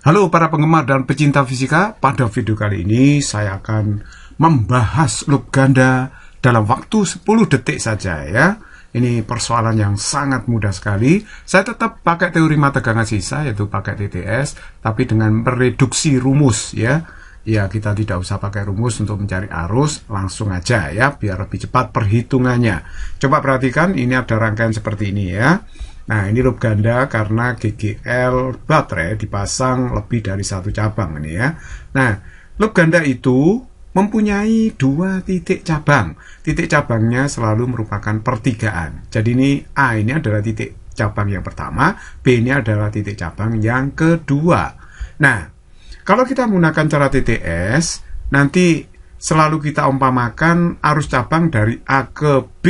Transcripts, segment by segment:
Halo para penggemar dan pecinta fisika, pada video kali ini saya akan membahas loop ganda dalam waktu 10 detik saja ya. Ini persoalan yang sangat mudah sekali. Saya tetap pakai teori mata tegangan sisa, yaitu pakai TTS, tapi dengan mereduksi rumus ya. Ya, kita tidak usah pakai rumus untuk mencari arus, langsung aja ya, biar lebih cepat perhitungannya. Coba perhatikan, ini ada rangkaian seperti ini ya. Nah, ini loop ganda karena GGL baterai dipasang lebih dari satu cabang ini ya. Nah, loop ganda itu mempunyai dua titik cabang. Titik cabangnya selalu merupakan pertigaan. Jadi ini A ini adalah titik cabang yang pertama, B ini adalah titik cabang yang kedua. Nah, kalau kita menggunakan cara TTS, nanti selalu kita umpamakan arus cabang dari A ke B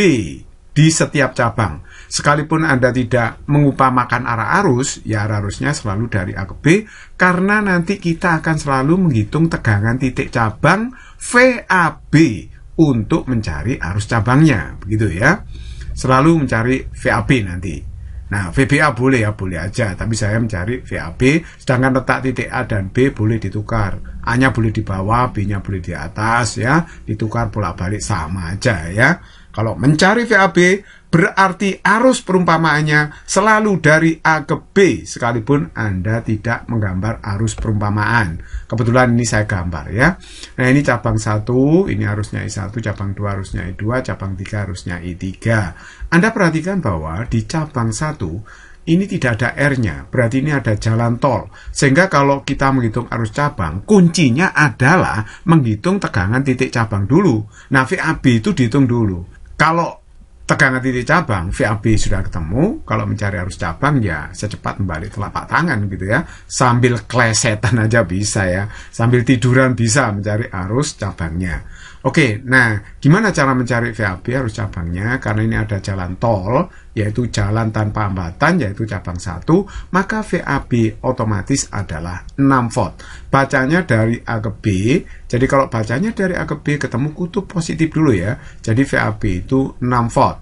di setiap cabang. Sekalipun Anda tidak mengumpamakan arah arus, ya arah arusnya selalu dari A ke B, karena nanti kita akan selalu menghitung tegangan titik cabang VAB untuk mencari arus cabangnya, begitu ya. Selalu mencari VAB nanti. Nah, VBA boleh ya, boleh aja, tapi saya mencari VAB, sedangkan letak titik A dan B boleh ditukar. A-nya boleh di bawah, B-nya boleh di atas ya, ditukar bolak-balik sama aja ya. Kalau mencari VAB berarti arus perumpamaannya selalu dari A ke B, sekalipun Anda tidak menggambar arus perumpamaan. Kebetulan ini saya gambar ya. Nah, ini cabang 1, ini arusnya I1, cabang 2 arusnya I2, cabang 3 arusnya I3. Anda perhatikan bahwa di cabang 1 ini tidak ada R-nya, berarti ini ada jalan tol. Sehingga kalau kita menghitung arus cabang, kuncinya adalah menghitung tegangan titik cabang dulu. Nah, VAB itu dihitung dulu. Kalau tegangan titik cabang, VAB sudah ketemu, kalau mencari arus cabang ya secepat membalik telapak tangan gitu ya. Sambil klesetan aja bisa ya, sambil tiduran bisa mencari arus cabangnya. Oke, nah gimana cara mencari VAB arus cabangnya? Karena ini ada jalan tol, yaitu jalan tanpa hambatan, yaitu cabang 1, maka VAB otomatis adalah 6 volt. Bacanya dari A ke B, jadi kalau bacanya dari A ke B ketemu kutub positif dulu ya, jadi VAB itu 6 volt.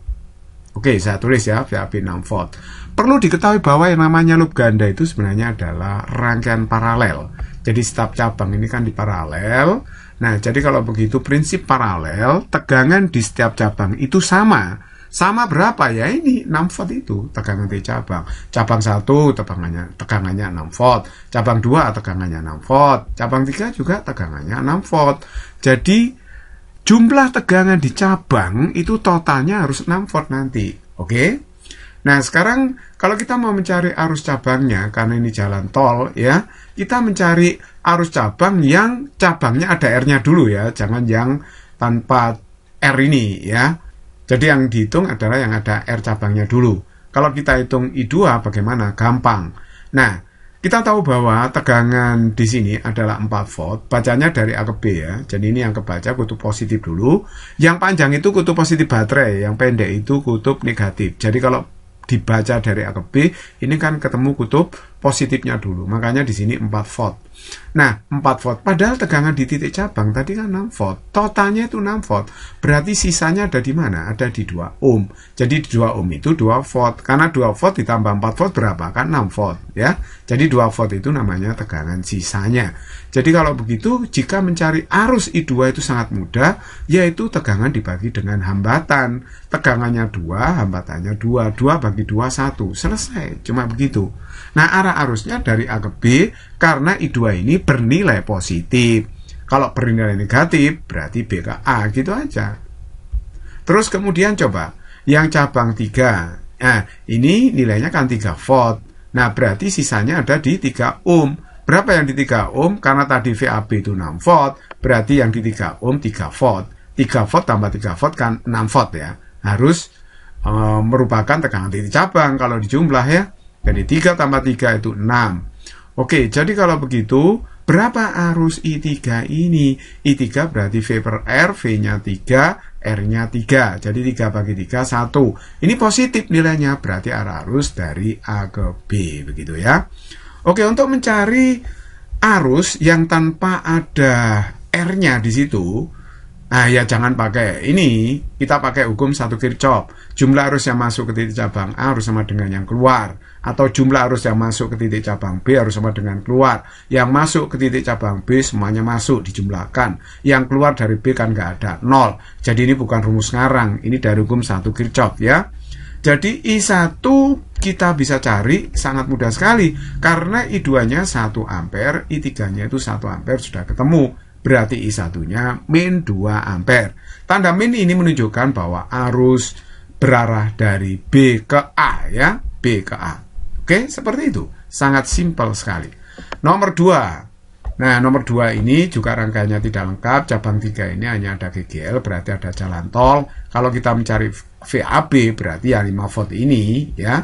Oke, saya tulis ya, VAB 6 volt. Perlu diketahui bahwa yang namanya loop ganda itu sebenarnya adalah rangkaian paralel. Jadi setiap cabang ini kan di paralel. Nah, jadi kalau begitu prinsip paralel, tegangan di setiap cabang itu sama. Sama berapa ya? Ini 6 volt itu tegangan di cabang. Cabang 1 tegangannya 6 volt. Cabang 2 tegangannya 6 volt. Cabang 3 juga tegangannya 6 volt. Jadi jumlah tegangan di cabang itu totalnya harus 6 volt nanti. Oke? Nah, sekarang kalau kita mau mencari arus cabangnya, karena ini jalan tol ya, kita mencari arus cabang yang cabangnya ada R-nya dulu ya, jangan yang tanpa R ini ya. Jadi yang dihitung adalah yang ada R cabangnya dulu. Kalau kita hitung I2 bagaimana? Gampang. Nah, kita tahu bahwa tegangan di sini adalah 4 volt, bacanya dari A ke B ya. Jadi ini yang kebaca kutub positif dulu. Yang panjang itu kutub positif baterai, yang pendek itu kutub negatif. Jadi kalau dibaca dari A ke B, ini kan ketemu kutub positifnya dulu. Makanya di sini 4 volt. Nah, 4 volt. Padahal tegangan di titik cabang tadi kan 6 volt. Totalnya itu 6 volt. Berarti sisanya ada di mana? Ada di 2 ohm. Jadi 2 ohm itu 2 volt. Karena 2 volt ditambah 4 volt berapa? Kan 6 volt. Ya. Jadi 2 volt itu namanya tegangan sisanya. Jadi kalau begitu, jika mencari arus I2 itu sangat mudah, yaitu tegangan dibagi dengan hambatan. Tegangannya 2, hambatannya 2. 2 bagi 2, 1. Selesai. Cuma begitu. Nah, arah arusnya dari A ke B, karena I2 ini bernilai positif. Kalau bernilai negatif, berarti B ke A, gitu aja. Terus kemudian coba, yang cabang 3. Nah, ini nilainya kan 3 volt. Nah, berarti sisanya ada di 3 ohm. Berapa yang di 3 ohm? Karena tadi VAB itu 6 volt, berarti yang di 3 ohm 3 volt. 3 volt tambah 3 volt kan 6 volt ya. Harus merupakan tegangan titik cabang kalau dijumlah ya. Jadi 3 tambah 3 itu 6. Oke, jadi kalau begitu, berapa arus I3 ini? I3 berarti V per R, V-nya 3, R-nya 3. Jadi 3 bagi 3, 1. Ini positif nilainya, berarti arah arus dari A ke B, begitu ya. Oke, untuk mencari arus yang tanpa ada R-nya di situ, Nah ya jangan pakai ini, kita pakai hukum satu Kirchhoff. Jumlah arus yang masuk ke titik cabang A harus sama dengan yang keluar, atau jumlah arus yang masuk ke titik cabang B harus sama dengan keluar. Yang masuk ke titik cabang B semuanya masuk, dijumlahkan. Yang keluar dari B kan nggak ada, 0. Jadi ini bukan rumus ngarang, ini dari hukum satu Kirchhoff ya. Jadi I1 kita bisa cari sangat mudah sekali, karena I2-nya 1 ampere, I3-nya itu 1 ampere sudah ketemu. Berarti I1-nya min 2 ampere. Tanda min ini menunjukkan bahwa arus berarah dari B ke A ya, B ke A. Oke, seperti itu. Sangat simpel sekali. Nomor 2. Nah, nomor 2 ini juga rangkaiannya tidak lengkap. Cabang 3 ini hanya ada GGL, berarti ada jalan tol. Kalau kita mencari VAB, berarti ya 5 volt ini ya.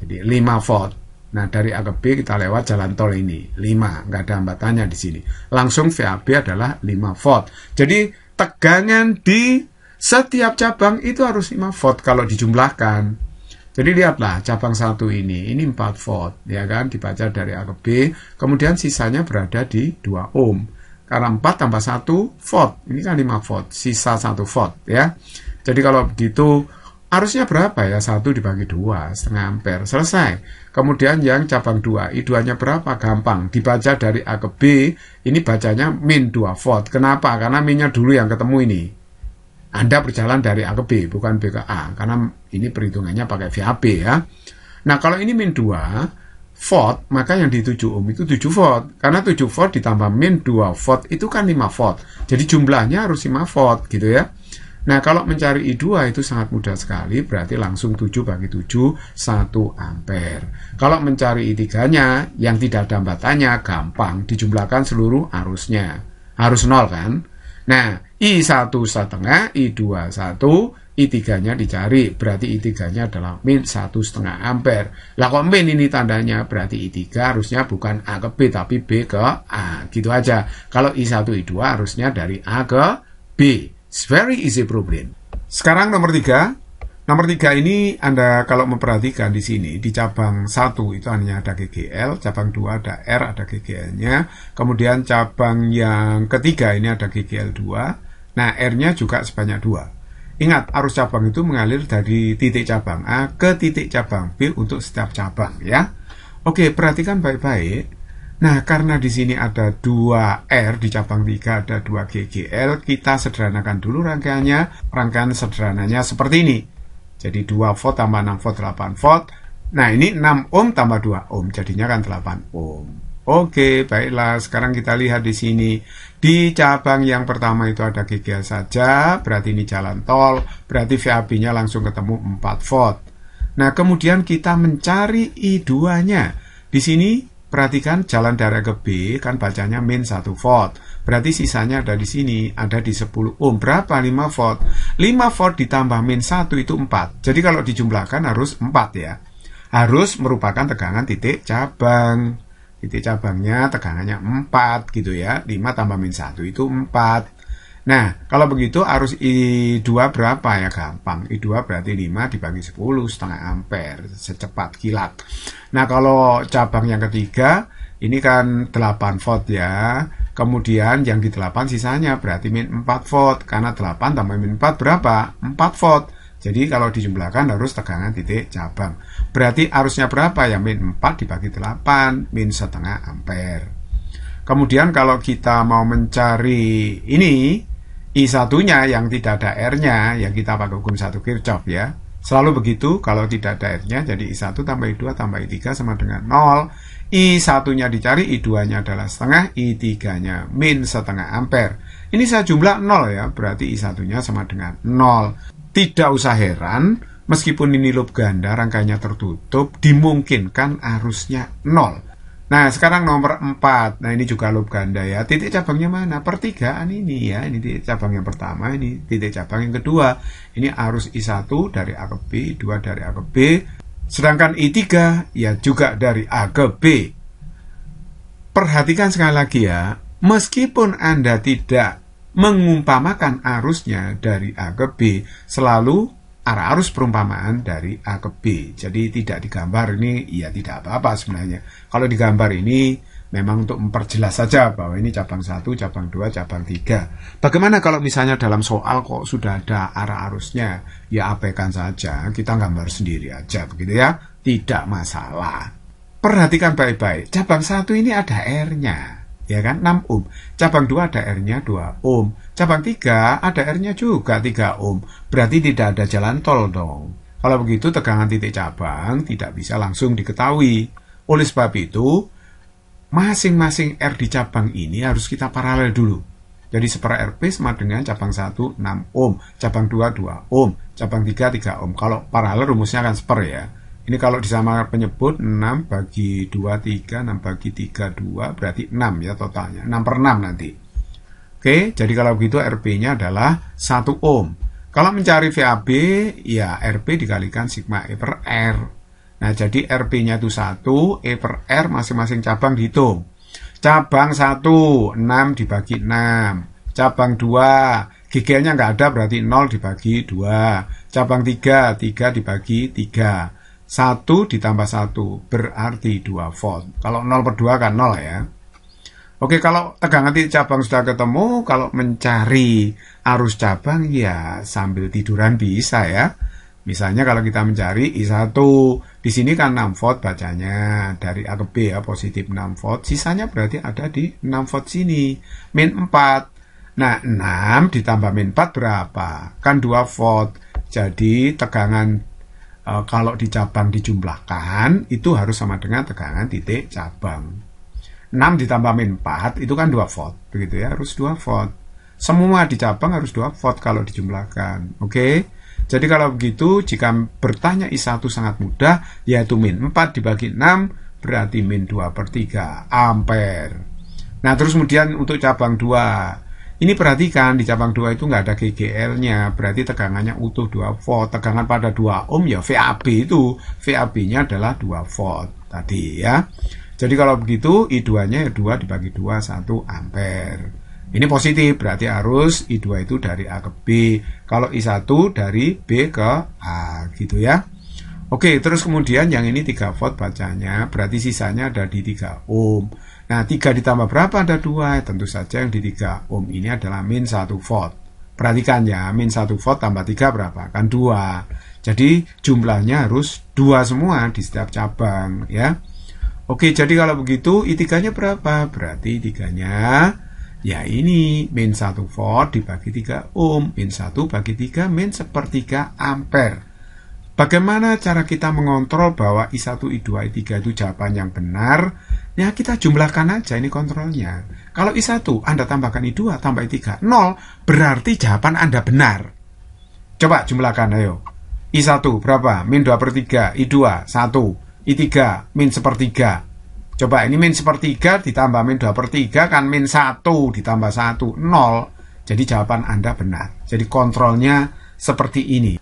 Jadi 5 volt. Nah, dari A ke B kita lewat jalan tol ini, 5, nggak ada hambatannya di sini. Langsung VAB adalah 5 volt. Jadi, tegangan di setiap cabang itu harus 5 volt kalau dijumlahkan. Jadi, lihatlah, cabang 1 ini 4 volt, ya kan, dibaca dari A ke B, kemudian sisanya berada di 2 ohm. Karena 4 tambah 1 volt, ini kan 5 volt, sisa 1 volt, ya. Jadi, kalau begitu, arusnya berapa ya? 1 dibagi 2, setengah ampere. Selesai. Kemudian yang cabang 2, I2-nya berapa? Gampang. Dibaca dari A ke B, ini bacanya min 2 volt. Kenapa? Karena minnya dulu yang ketemu ini. Anda berjalan dari A ke B, bukan B ke A. Karena ini perhitungannya pakai VAB ya. Nah, kalau ini min 2 volt, maka yang di 7 ohm itu 7 volt. Karena 7 volt ditambah min 2 volt, itu kan 5 volt. Jadi jumlahnya harus 5 volt, gitu ya. Nah, kalau mencari I2 itu sangat mudah sekali, berarti langsung 7 bagi 7, 1 ampere. Kalau mencari I3-nya, yang tidak ada hambatannya, gampang, dijumlahkan seluruh arusnya. Harus 0 kan? Nah, I1 setengah, I2 1, I3-nya dicari, berarti I3-nya adalah min 1,5 ampere. Lah kok min ini tandanya, berarti I3 harusnya bukan A ke B, tapi B ke A. Gitu aja. Kalau I1, I2 harusnya dari A ke B. It's very easy problem. Sekarang nomor 3. Nomor 3 ini Anda kalau memperhatikan di sini, di cabang 1 itu hanya ada GGL, cabang 2 ada R, ada GGL-nya. Kemudian cabang yang ketiga ini ada GGL 2. Nah, R-nya juga sebanyak 2. Ingat, arus cabang itu mengalir dari titik cabang A ke titik cabang B untuk setiap cabang ya. Oke, perhatikan baik-baik. Nah, karena di sini ada 2 R, di cabang 3 ada 2 GGL, kita sederhanakan dulu rangkaiannya. Rangkaian sederhananya seperti ini. Jadi 2 volt tambah 6 volt, 8 volt. Nah, ini 6 ohm tambah 2 ohm, jadinya kan 8 ohm. Oke, baiklah. Sekarang kita lihat di sini. Di cabang yang pertama itu ada GGL saja, berarti ini jalan tol, berarti VAB-nya langsung ketemu 4 volt. Nah, kemudian kita mencari I2-nya. Di sini perhatikan jalan dari A ke B kan bacanya min 1 volt. Berarti sisanya ada di sini, ada di 10 ohm. Berapa? 5 volt. 5 volt ditambah min 1 itu 4. Jadi kalau dijumlahkan harus 4 ya. Harus merupakan tegangan titik cabang. Titik cabangnya tegangannya 4 gitu ya. 5 tambah min 1 itu 4. Nah, kalau begitu arus I2 berapa ya? Gampang. I2 berarti 5 dibagi 10, setengah ampere. Secepat kilat. Nah, kalau cabang yang ketiga, ini kan 8 volt ya. Kemudian yang di 8 sisanya berarti min 4 volt. Karena 8 tambah min 4 berapa? 4 volt. Jadi kalau dijumlahkan harus tegangan titik cabang. Berarti arusnya berapa ya? Min 4 dibagi 8, min setengah ampere. Kemudian kalau kita mau mencari ini, I1-nya yang tidak ada R-nya, yang kita pakai hukum 1 Kirchhoff ya. Selalu begitu, kalau tidak ada R-nya, jadi I1 tambah I2 tambah I3 sama dengan 0. I1-nya dicari, I2-nya adalah setengah, I3-nya min setengah ampere. Ini saya jumlah 0 ya, berarti I1-nya sama dengan 0. Tidak usah heran, meskipun ini loop ganda, rangkaiannya tertutup, dimungkinkan arusnya 0. Nah, sekarang nomor 4. Nah, ini juga loop ganda ya. Titik cabangnya mana? Pertigaan ini ya. Ini titik cabang yang pertama, ini titik cabang yang kedua. Ini arus I1 dari A ke B, I2 dari A ke B. Sedangkan I3 ya juga dari A ke B. Perhatikan sekali lagi ya. Meskipun Anda tidak mengumpamakan arusnya dari A ke B, selalu arah arus perumpamaan dari A ke B. Jadi tidak digambar ini, ya tidak apa-apa sebenarnya. Kalau digambar ini Memang untuk memperjelas saja bahwa ini cabang 1, cabang 2, cabang 3. Bagaimana kalau misalnya dalam soal kok sudah ada arah arusnya? Ya abaikan saja, kita gambar sendiri aja begitu ya. Tidak masalah. Perhatikan baik-baik, cabang 1 ini ada R-nya. Ya kan, 6 ohm. Cabang 2 ada R-nya 2 ohm. Cabang 3 ada R-nya juga 3 ohm. Berarti tidak ada jalan tol dong. Kalau begitu tegangan titik cabang tidak bisa langsung diketahui. Oleh sebab itu, masing-masing R di cabang ini harus kita paralel dulu. Jadi 1/RP sama dengan cabang 1 6 ohm, cabang 2 2 ohm, cabang 3 3 ohm. Kalau paralel rumusnya akan 1/4 ya. Ini kalau disamakan penyebut 6 bagi 2 3, 6 bagi 3 2, berarti 6 ya totalnya. 6/6 nanti. Oke, jadi kalau begitu RP-nya adalah 1 ohm. Kalau mencari VAB, ya RP dikalikan sigma E per R. Nah, jadi RP-nya itu 1, E per R masing-masing cabang dihitung. Cabang 1, 6 dibagi 6. Cabang 2, GGL-nya nggak ada berarti 0 dibagi 2. Cabang 3, 3 dibagi 3. 1 ditambah 1 berarti 2 volt. Kalau 0 per 2 kan 0 ya. Oke, kalau tegangan titik cabang sudah ketemu, kalau mencari arus cabang ya sambil tiduran bisa ya. Misalnya kalau kita mencari I1, di sini kan 6 volt bacanya, dari A ke B ya, positif 6 volt, sisanya berarti ada di 6 volt sini, min 4. Nah, 6 ditambah min 4 berapa? Kan 2 volt, jadi tegangan kalau di cabang dijumlahkan, itu harus sama dengan tegangan titik cabang. 6 ditambah min 4, itu kan 2 volt, begitu ya, harus 2 volt. Semua di cabang harus 2 volt kalau dijumlahkan, oke? Jadi kalau begitu, jika bertanya I1 sangat mudah, yaitu min 4 dibagi 6, berarti min 2/3 ampere. Nah, terus kemudian untuk cabang 2, ini perhatikan, di cabang 2 itu nggak ada GGL-nya, berarti tegangannya utuh 2 volt. Tegangan pada 2 ohm, ya VAB itu, VAB-nya adalah 2 volt tadi ya. Jadi kalau begitu, I2-nya ya 2 dibagi 2, 1 ampere. Ini positif, berarti arus I2 itu dari A ke B. Kalau I1 dari B ke A, gitu ya. Oke, terus kemudian yang ini 3 volt bacanya, berarti sisanya ada di 3 ohm. Nah, 3 ditambah berapa? Ada 2. Tentu saja yang di 3 ohm ini adalah min 1 volt. Perhatikan ya, min 1 volt tambah 3 berapa? Kan 2. Jadi jumlahnya harus 2 semua di setiap cabang, ya. Oke, jadi kalau begitu I3-nya berapa? Berarti I3-nya ya ini min 1 volt dibagi 3 ohm, min 1 bagi 3 min 1/3 ampere. Bagaimana cara kita mengontrol bahwa I1, I2, I3 itu jawaban yang benar? Ya kita jumlahkan aja ini kontrolnya. Kalau I1 Anda tambahkan I2 tambah I3 0, berarti jawaban Anda benar. Coba jumlahkan ayo. I1 berapa? Min 2/3, I2 1, I3 min 1/3. Coba ini min 1/3 ditambah min 2/3 kan min 1 ditambah 1, 0. Jadi jawaban Anda benar. Jadi kontrolnya seperti ini.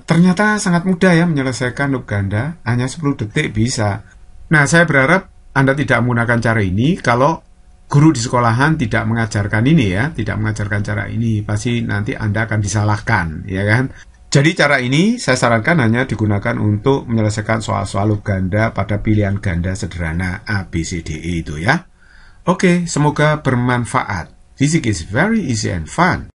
Ternyata sangat mudah ya menyelesaikan loop ganda. Hanya 10 detik bisa. Nah, saya berharap Anda tidak menggunakan cara ini. Kalau guru di sekolahan tidak mengajarkan ini ya, tidak mengajarkan cara ini, pasti nanti Anda akan disalahkan, ya kan? Jadi cara ini saya sarankan hanya digunakan untuk menyelesaikan soal-soal loop ganda pada pilihan ganda sederhana A, B, C, D, E itu ya. Oke, semoga bermanfaat. Physics is very easy and fun.